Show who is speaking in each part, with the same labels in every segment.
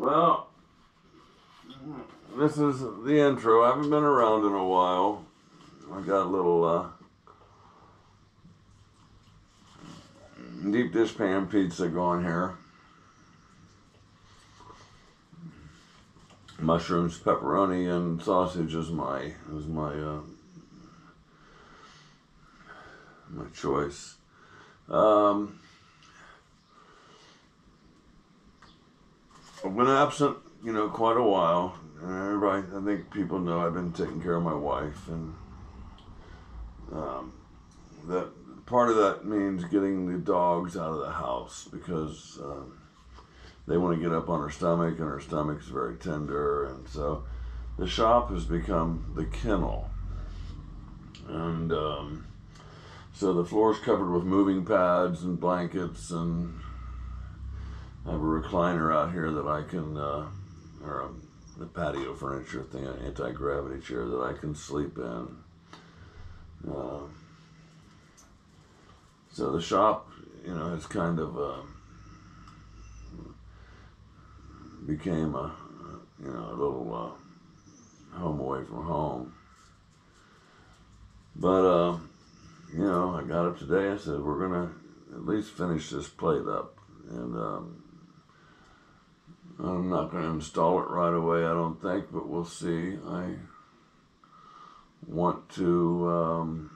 Speaker 1: Well, this is the intro. I haven't been around in a while. I got a little deep dish pan pizza going here. Mushrooms, pepperoni, and sausage is my choice. I've been absent, quite a while. And everybody, I think people know I've been taking care of my wife, and that part of that means getting the dogs out of the house because they want to get up on her stomach, and her stomach's very tender, and so the shop has become the kennel, and so the floor's covered with moving pads and blankets, and I have a recliner out here that I can, or the patio furniture thing, an anti-gravity chair that I can sleep in. So the shop, has kind of became a little home away from home. But I got up today. I said we're gonna at least finish this plate up, and I'm not going to install it right away, I don't think, but we'll see. I want to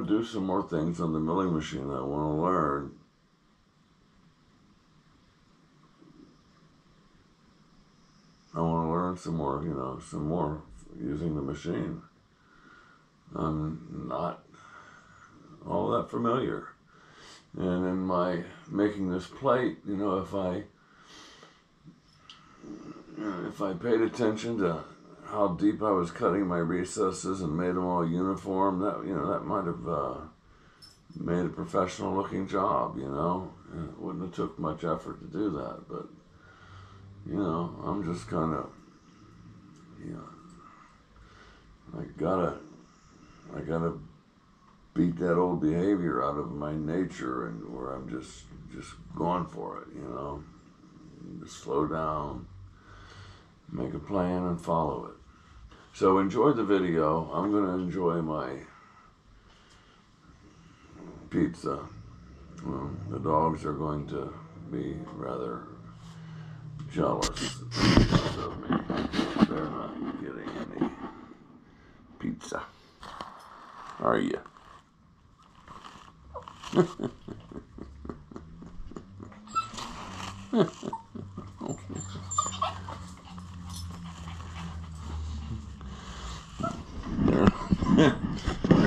Speaker 1: do some more things on the milling machine. I want to learn. I want to learn some more using the machine. I'm not all that familiar. And in my making this plate, if I paid attention to how deep I was cutting my recesses and made them all uniform, that might have made a professional looking job, and it wouldn't have took much effort to do that, but, I'm just kind of, I gotta beat that old behavior out of my nature, and where I'm just going for it, just slow down, make a plan, and follow it. So enjoy the video. I'm going to enjoy my pizza. The dogs are going to be rather jealous of me. They're not getting any pizza. Are you? They're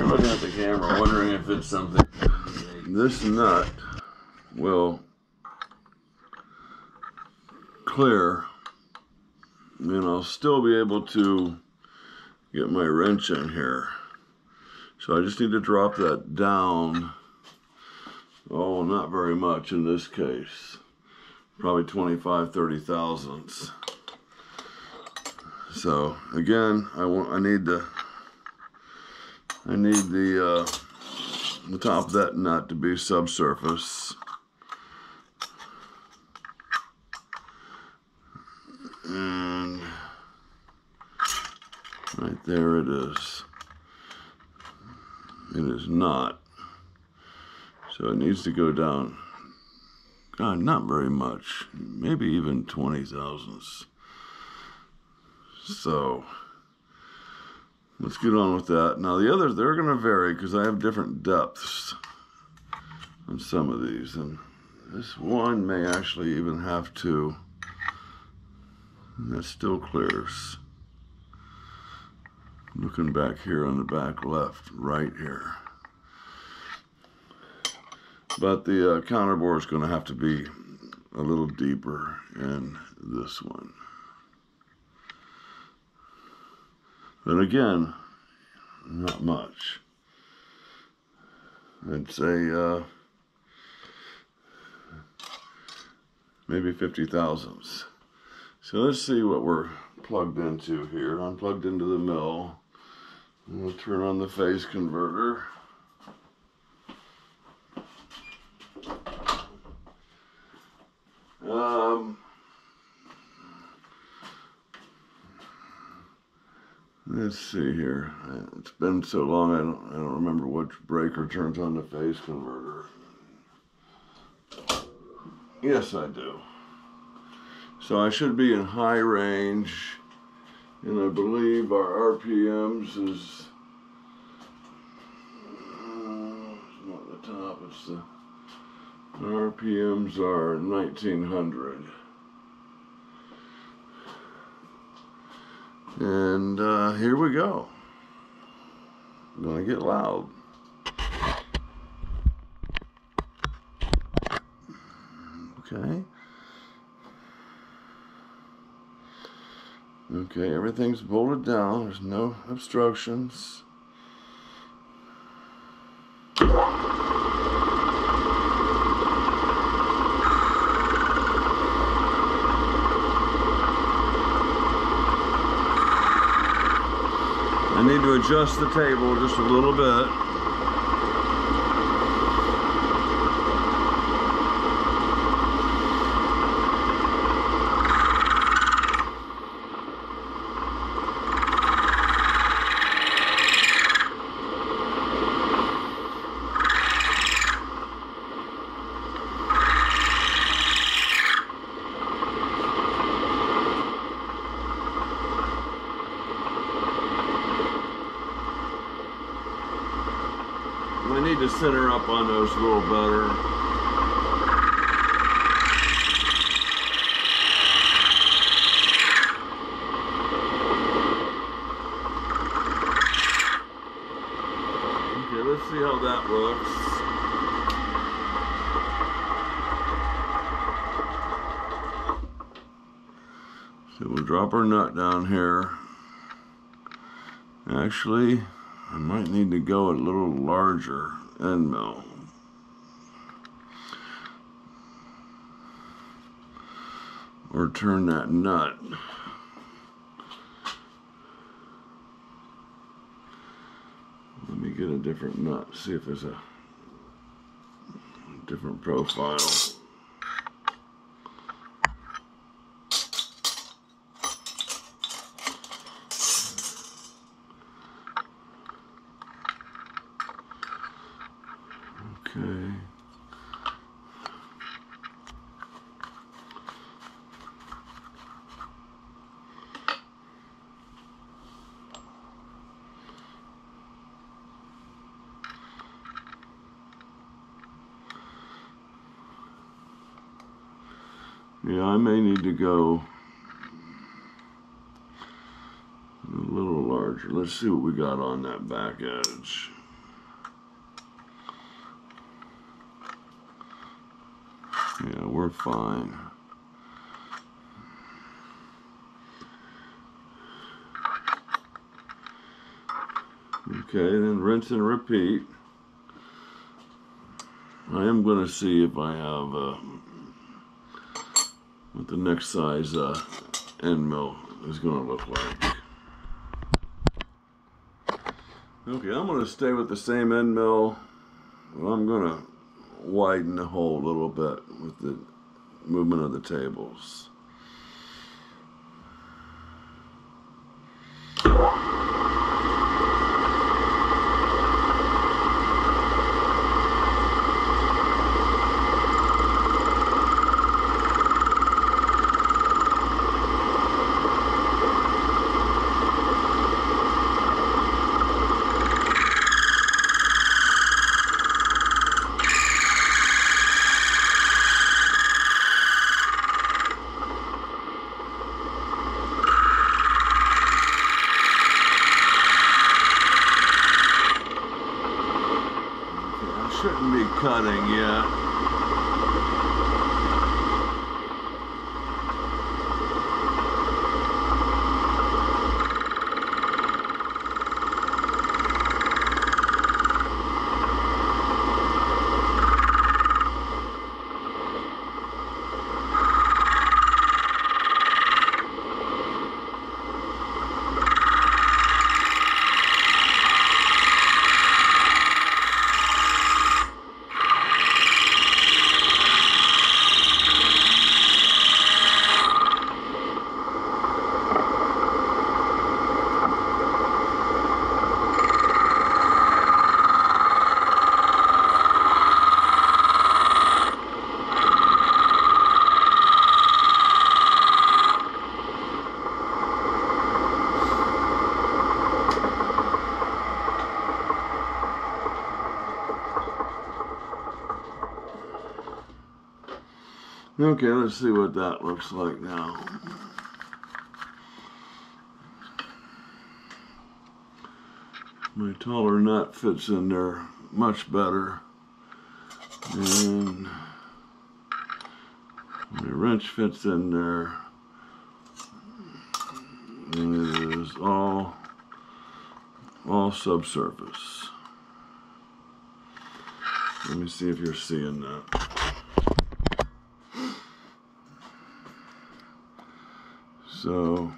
Speaker 1: looking at the camera, wondering if it's something. This nut will clear, and I'll still be able to get my wrench in here. So I just need to drop that down. Oh, not very much in this case. Probably 25, 30 thousandths. So again, I need the top of that nut to be subsurface. And right there it is. It is not. So it needs to go down, God, not very much, maybe even 20 thousandths. So let's get on with that. Now the others, they're going to vary because I have different depths on some of these. And this one may actually even have to, that still clears. Looking back here on the back left, right here. But the counterbore is going to have to be a little deeper in this one. But again, not much. I'd say maybe 50 thousandths. So let's see what we're plugged into here. I'm plugged into the mill. I'm going to turn on the phase converter. Let's see here. It's been so long, I don't remember which breaker turns on the phase converter. Yes, I do. So I should be in high range, and I believe our RPMs is not the top. It's the RPMs are 1900. And here we go. I'm gonna get loud. Okay. Okay, everything's bolted down. There's no obstructions. I need to adjust the table just a little bit. I need to center up on those a little better. Okay, let's see how that looks. So we'll drop our nut down here. Actually, I might need to go a little larger end mill. Or turn that nut. Let me get a different nut, see if there's a different profile. Okay. Yeah, I may need to go a little larger. Let's see what we got on that back edge. Yeah, we're fine. Okay, then rinse and repeat. I am going to see if I have what the next size end mill is going to look like. Okay, I'm going to stay with the same end mill. I'm going to widen the hole a little bit with the movement of the tables. Okay, let's see what that looks like now. My taller nut fits in there much better. And my wrench fits in there. And it is all subsurface. Let me see if you're seeing that. So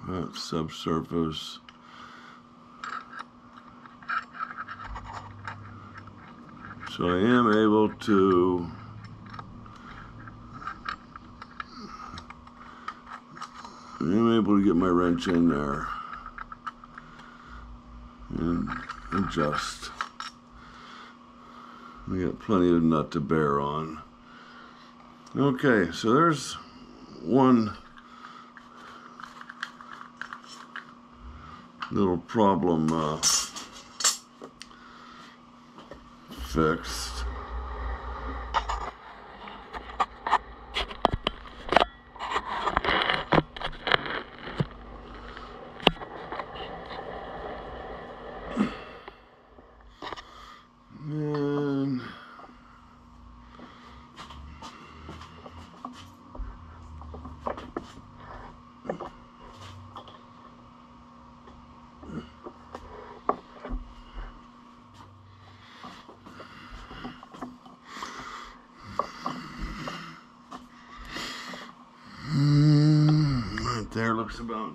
Speaker 1: that's subsurface. So I am able to get my wrench in there and adjust. We got plenty of nut to bear on. Okay, so there's one little problem fixed. Right there looks about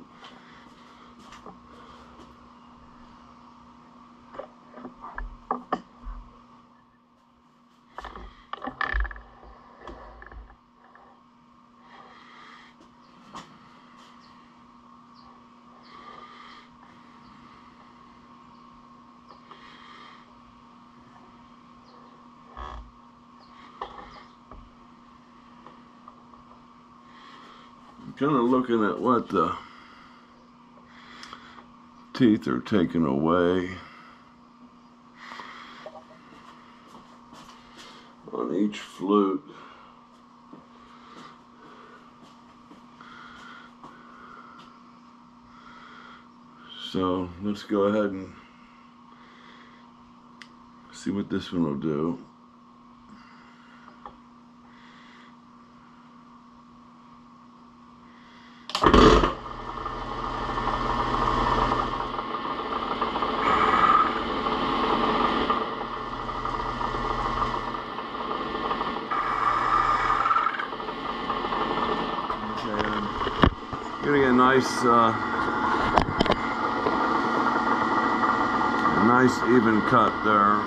Speaker 1: kind of looking at what the teeth are taking away on each flute. So let's go ahead and see what this one will do. Getting a nice even cut there.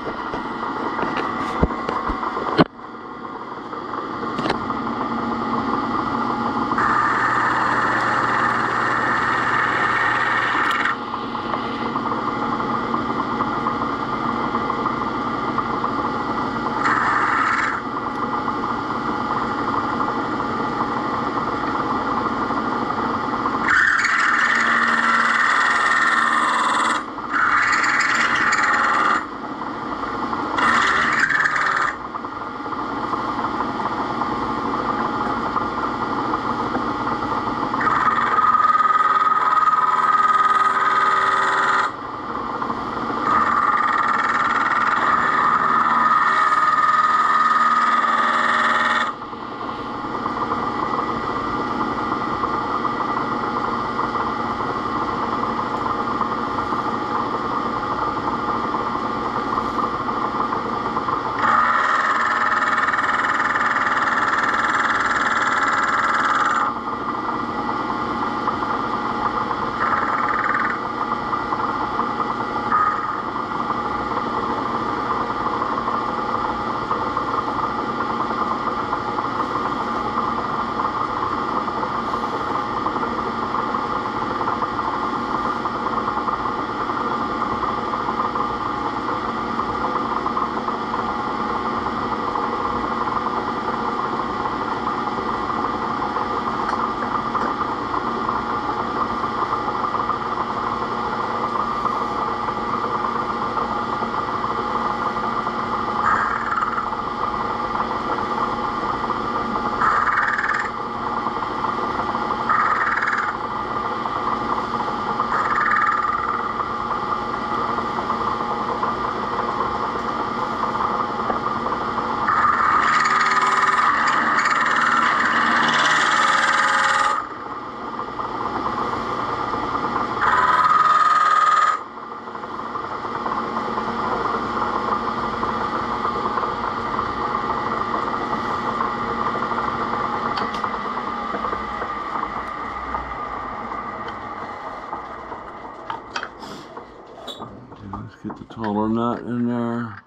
Speaker 1: smaller nut in there.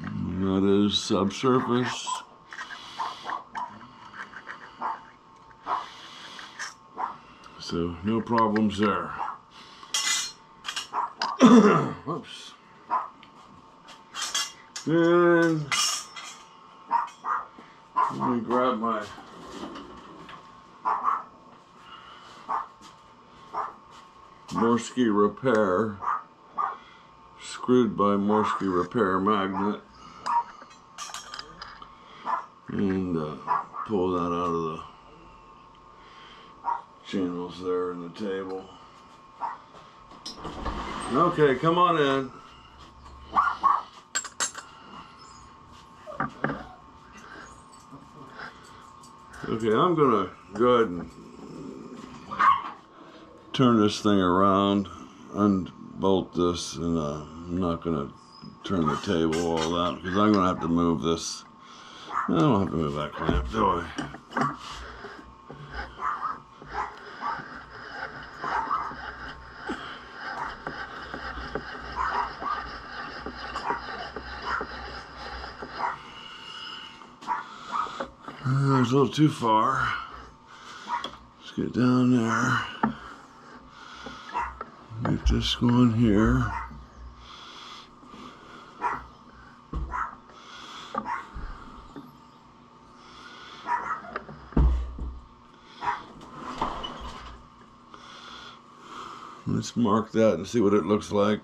Speaker 1: And that is subsurface. So no problems there. Whoops. Then let me grab my Morsky Repair, screwed by Morsky Repair magnet, and pull that out of the channels there in the table. Okay, come on in. Okay, I'm gonna go ahead and turn this thing around, unbolt this, and I'm not gonna turn the table all that because I'm gonna have to move this. I don't have to move that clamp, do I? It's a little too far. Let's get down there. Get this going here. Let's mark that and see what it looks like.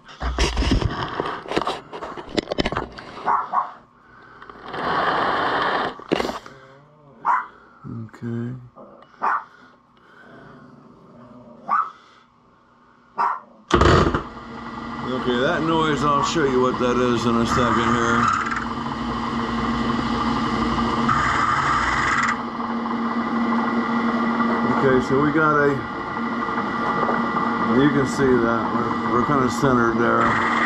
Speaker 1: Okay. Okay, that noise, I'll show you what that is in a second here. Okay, so we got a, you can see that, we're kind of centered there.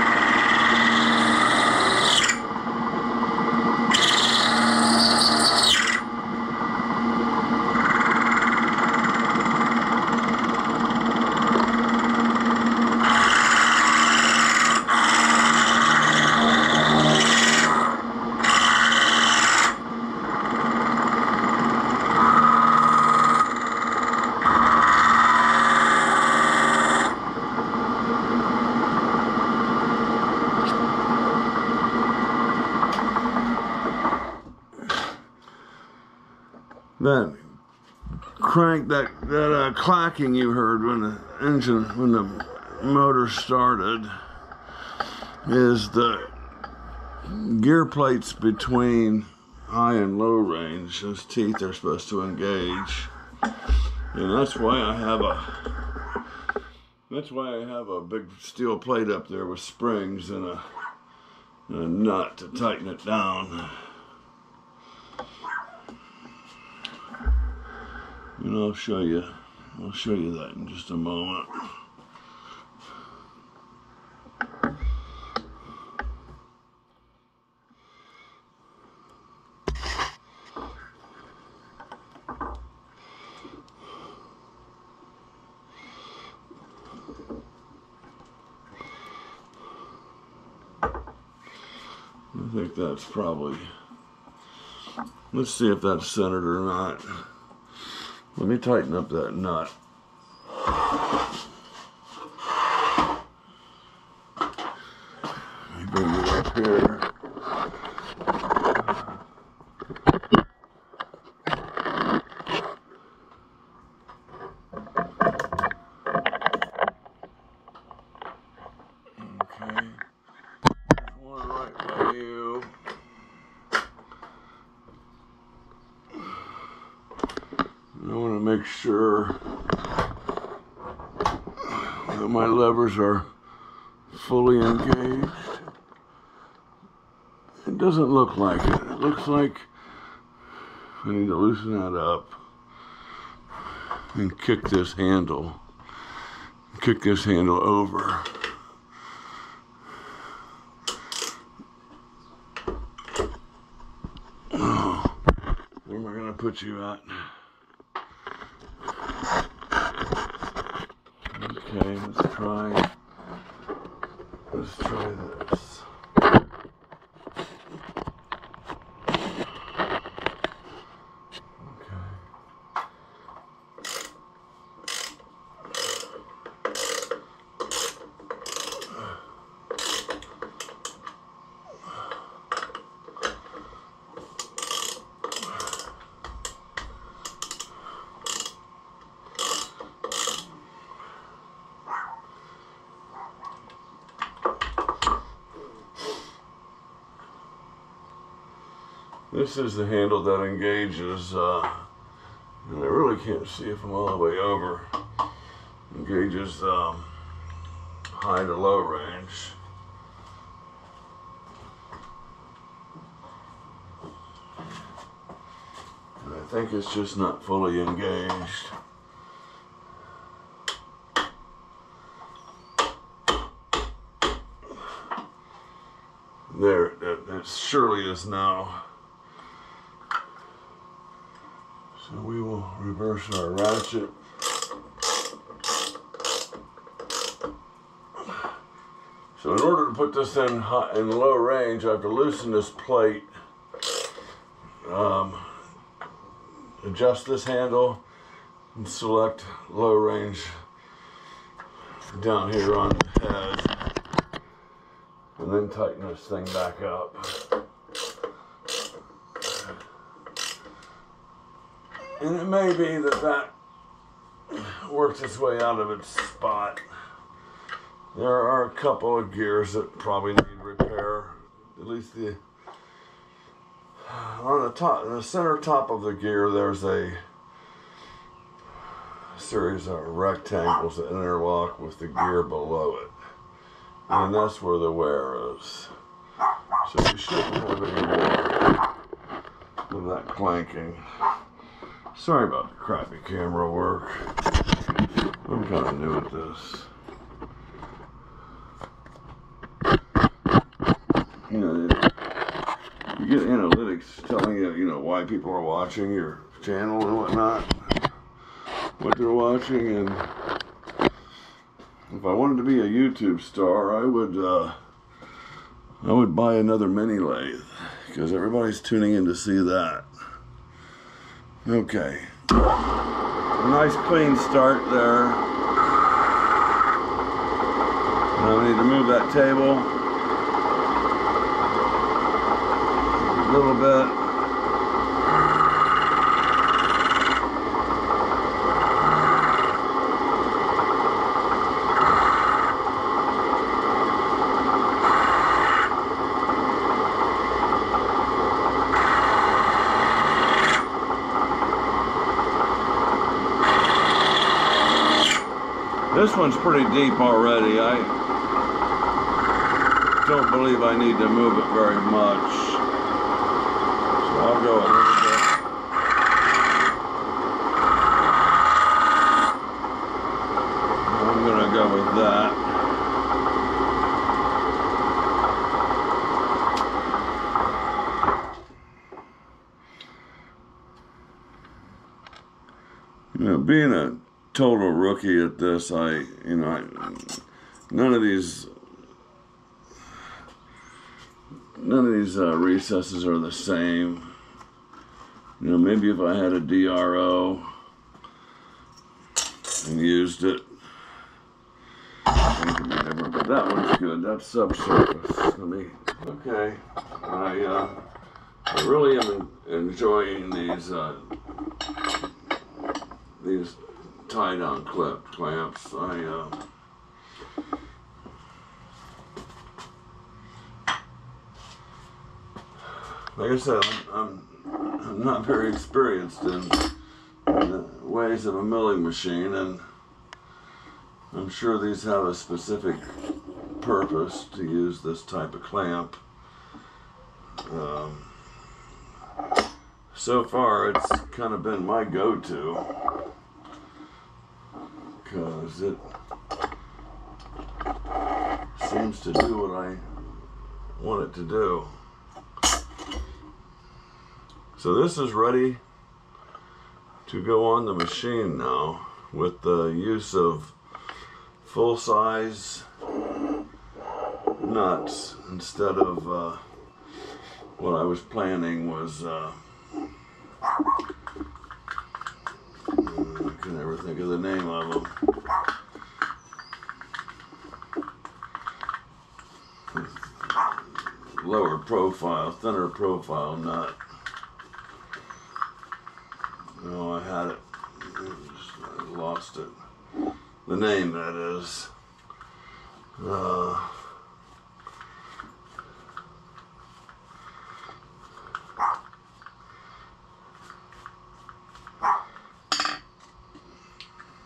Speaker 1: That crank, that clacking you heard when the engine, when the motor started, is the gear plates between high and low range. Those teeth are supposed to engage, and that's why I have a big steel plate up there with springs and a nut to tighten it down. And I'll show you that in just a moment. I think that's probably, let's see if that's centered or not. Let me tighten up that nut. Let me bring it up here. Okay. One right by you. I want to make sure that my levers are fully engaged. It doesn't look like it. It looks like I need to loosen that up and kick this handle over. Oh, where am I going to put you at? Let's try this. This is the handle that engages, and I really can't see if I'm all the way over, engages high to low range. And I think it's just not fully engaged. There, it surely is now. So we will reverse our ratchet. So in order to put this in low range, I have to loosen this plate, adjust this handle, and select low range down here on the head, and then tighten this thing back up. And it may be that works its way out of its spot. There are a couple of gears that probably need repair. At least on the top, in the center top of the gear, there's a series of rectangles that interlock with the gear below it. And that's where the wear is. So you shouldn't have any more of that clanking. Sorry about the crappy camera work. I'm kind of new at this. You know, you get analytics telling you, why people are watching your channel and whatnot, what they're watching, and if I wanted to be a YouTube star, I would buy another mini lathe, because everybody's tuning in to see that. Okay, nice clean start there. Now I need to move that table a little bit. This one's pretty deep already. I don't believe I need to move it very much. So I'll go a little bit. I'm going to go with that. Being a total rookie at this, none of these recesses are the same. Maybe if I had a DRO and used it, it could be different. But that one's good. That's subsurface. Okay. I really am enjoying these tie-down clamps. Like I said, I'm not very experienced in the ways of a milling machine, and I'm sure these have a specific purpose to use this type of clamp. So far, it's kind of been my go-to, because it seems to do what I want it to do. So this is ready to go on the machine now with the use of full-size nuts instead of what I was planning was I can never think of the name of them. Lower profile, thinner profile nut. No, I had it. I lost it. The name, that is.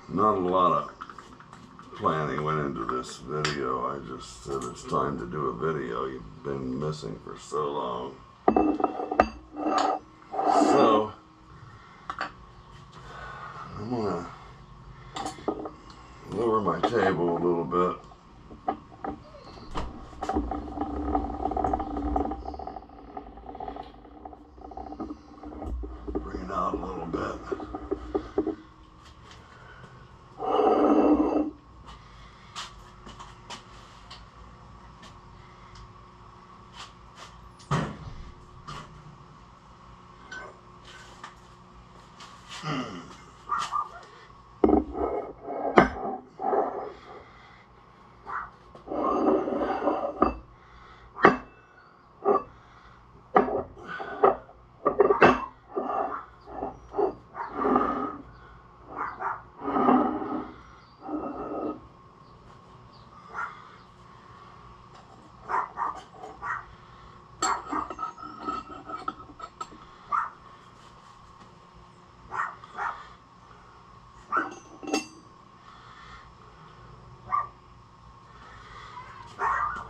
Speaker 1: Not a lot of planning went into this video. I just said it's time to do a video. You've been missing for so long. So I'm gonna lower my table a little bit. Bring it out a little bit.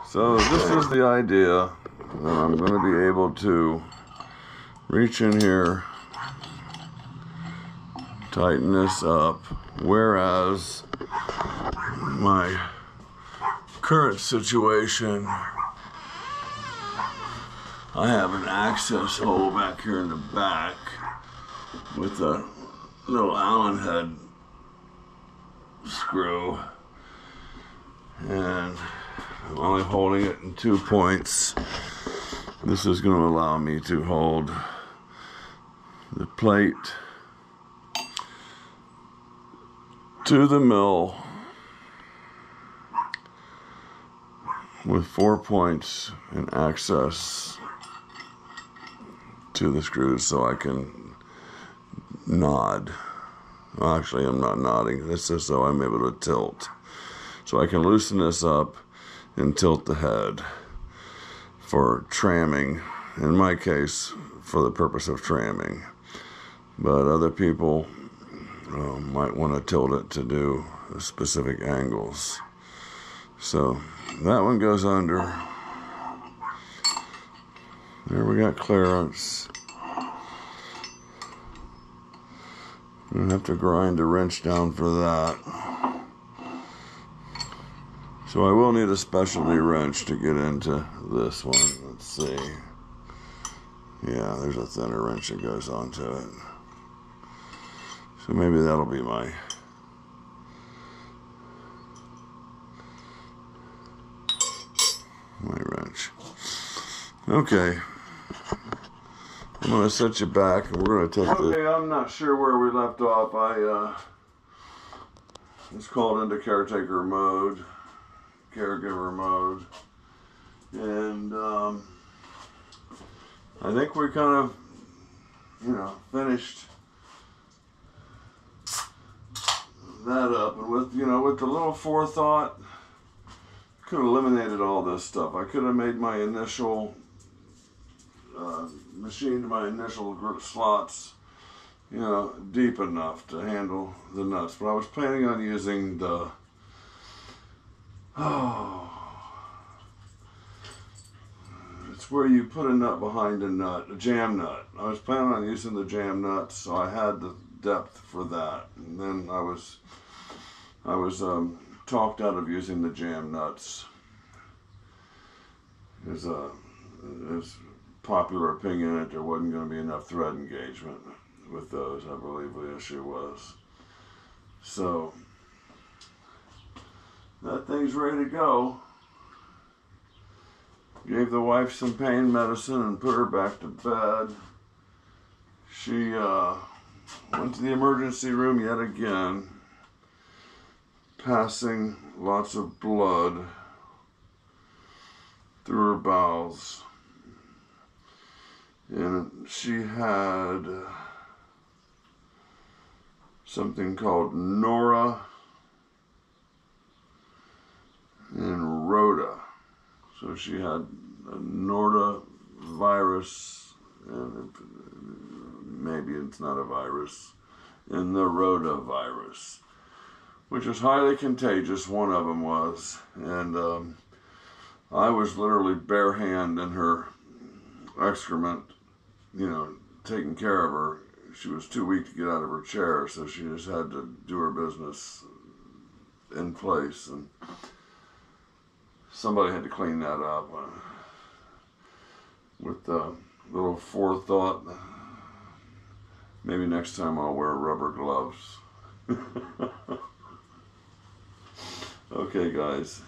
Speaker 1: So this is the idea, that I'm going to be able to reach in here, tighten this up, whereas my current situation, I have an access hole back here in the back with a little Allen head screw, and I'm only holding it in 2 points. This is going to allow me to hold the plate to the mill with 4 points and access to the screws so I can nod. Well, actually, I'm not nodding. This is so I'm able to tilt. So I can loosen this up and tilt the head for tramming, in my case for the purpose of tramming, but other people might want to tilt it to do specific angles. So that one goes under. There we got clearance. I'm gonna have to grind a wrench down for that. So I will need a specialty wrench to get into this one. Let's see. Yeah, there's a thinner wrench that goes onto it. So maybe that'll be my wrench. Okay. I'm going to set you back and we're going to take the... Okay, I'm not sure where we left off. It's called into caretaker mode. Caregiver mode, and I think we kind of, finished that up, and with the little forethought, could have eliminated all this stuff. I could have made my initial, machined my initial slots, deep enough to handle the nuts, but I was planning on using the it's where you put a nut behind a nut, a jam nut. I was planning on using the jam nuts, so I had the depth for that. And then I was talked out of using the jam nuts. There's popular opinion that there wasn't going to be enough thread engagement with those. I believe the issue was. So that thing's ready to go. Gave the wife some pain medicine and put her back to bed. She went to the emergency room yet again, passing lots of blood through her bowels. And she had something called Nora and Rhoda. So she had a Nora virus, and maybe it's not a virus, and the Rhoda virus, which is highly contagious. One of them was. And I was literally bare hand in her excrement, taking care of her. She was too weak to get out of her chair, so she just had to do her business in place, and somebody had to clean that up with a little forethought. Maybe next time I'll wear rubber gloves. Okay, guys.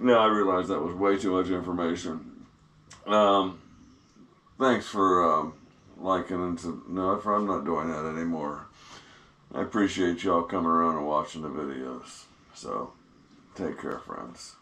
Speaker 1: Now I realize that was way too much information. Thanks for liking and no, I'm not doing that anymore. I appreciate y'all coming around and watching the videos. So, take care, friends.